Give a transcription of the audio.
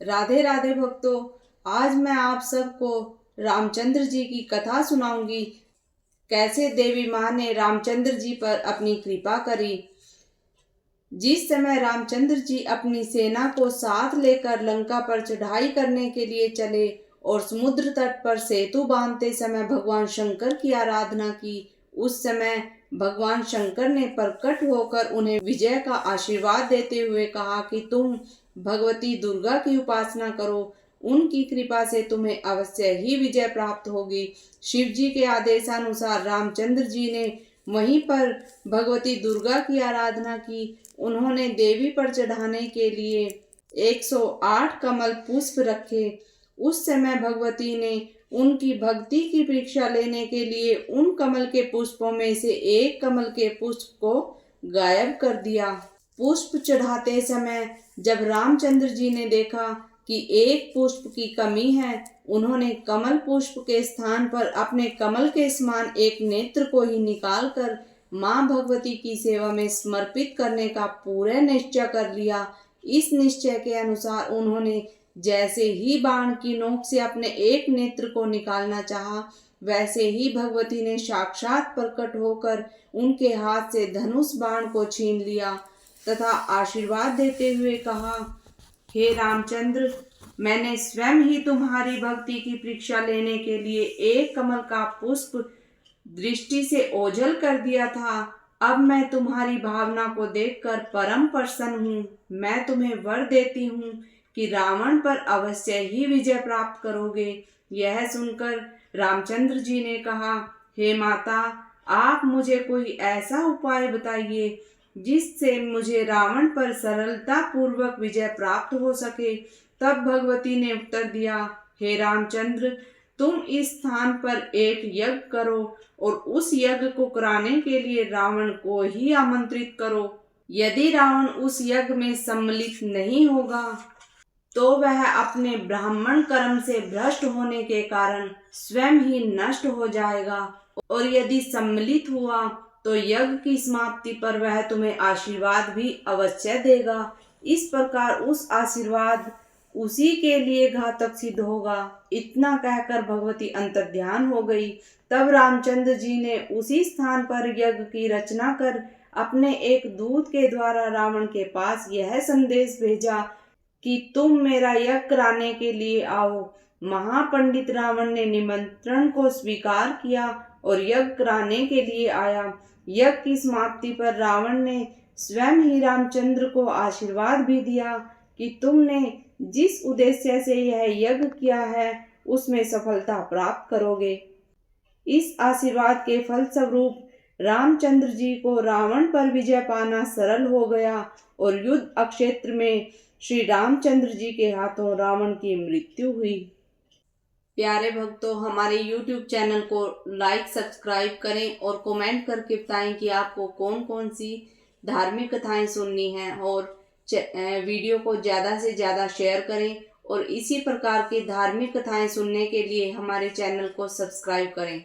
राधे राधे भक्तों, आज मैं आप सबको रामचंद्र जी की कथा सुनाऊंगी। कैसे देवी माँ ने रामचंद्र जी पर अपनी कृपा करी। जिस समय रामचंद्र जी अपनी सेना को साथ लेकर लंका पर चढ़ाई करने के लिए चले और समुद्र तट पर सेतु बांधते समय भगवान शंकर की आराधना की, उस समय भगवान शंकर ने प्रकट होकर उन्हें विजय का आशीर्वाद देते हुए कहा कि तुम भगवती दुर्गा की उपासना करो, उनकी कृपा से तुम्हें अवश्य ही विजय प्राप्त होगी। शिव जी के आदेशानुसार रामचंद्र जी ने वहीं पर भगवती दुर्गा की आराधना की। उन्होंने देवी पर चढ़ाने के लिए 108 कमल पुष्प रखे। उस समय भगवती ने उनकी भक्ति की परीक्षा लेने के लिए उन कमल के पुष्पों में से एक कमल के पुष्प को गायब कर दिया। पुष्प चढ़ाते समय जब रामचंद्र जी ने देखा कि एक पुष्प की कमी है, उन्होंने कमल पुष्प के स्थान पर अपने कमल के समान एक नेत्र को ही निकालकर मां भगवती की सेवा में समर्पित करने का पूरा निश्चय कर लिया। इस निश्चय के अनुसार उन्होंने जैसे ही बाण की नोक से अपने एक नेत्र को निकालना चाहा, वैसे ही भगवती ने साक्षात प्रकट होकर उनके हाथ से धनुष बाण को छीन लिया तथा आशीर्वाद देते हुए कहा, हे रामचंद्र, मैंने स्वयं ही तुम्हारी भक्ति की परीक्षा लेने के लिए एक कमल का पुष्प दृष्टि से ओझल कर दिया था। अब मैं तुम्हारी भावना को देखकर परम प्रसन्न हूँ। मैं तुम्हें वर देती हूँ कि रावण पर अवश्य ही विजय प्राप्त करोगे। यह सुनकर रामचंद्र जी ने कहा, हे माता, आप मुझे कोई ऐसा उपाय बताइए जिससे मुझे रावण पर सरलता पूर्वक विजय प्राप्त हो सके। तब भगवती ने उत्तर दिया, हे रामचंद्र, तुम इस स्थान पर एक यज्ञ करो और उस यज्ञ को कराने के लिए रावण को ही आमंत्रित करो। यदि रावण उस यज्ञ में सम्मिलित नहीं होगा तो वह अपने ब्राह्मण कर्म से भ्रष्ट होने के कारण स्वयं ही नष्ट हो जाएगा, और यदि सम्मिलित हुआ तो यज्ञ की समाप्ति पर वह तुम्हें आशीर्वाद भी अवश्य देगा। इस प्रकार उस आशीर्वाद उसी के लिए घातक सिद्ध होगा। इतना कहकर भगवती अंतर्ध्यान हो गई। तब रामचंद्र जी ने उसी स्थान पर यज्ञ की रचना कर अपने एक दूत के द्वारा रावण के पास यह संदेश भेजा कि तुम मेरा यज्ञ कराने के लिए आओ। महापंडित रावण ने निमंत्रण को स्वीकार किया और यज्ञ कराने के लिए आया। यज्ञ की समाप्ति पर रावण ने स्वयं ही रामचंद्र को आशीर्वाद भी दिया कि तुमने जिस उद्देश्य से यह यज्ञ किया है उसमें सफलता प्राप्त करोगे। इस आशीर्वाद के फलस्वरूप रामचंद्र जी को रावण पर विजय पाना सरल हो गया और युद्ध क्षेत्र में श्री रामचंद्र जी के हाथों रावण की मृत्यु हुई। प्यारे भक्तों, हमारे YouTube चैनल को लाइक सब्सक्राइब करें और कमेंट करके बताएं कि आपको कौन कौन सी धार्मिक कथाएं सुननी हैं, और वीडियो को ज़्यादा से ज़्यादा शेयर करें और इसी प्रकार की धार्मिक कथाएं सुनने के लिए हमारे चैनल को सब्सक्राइब करें।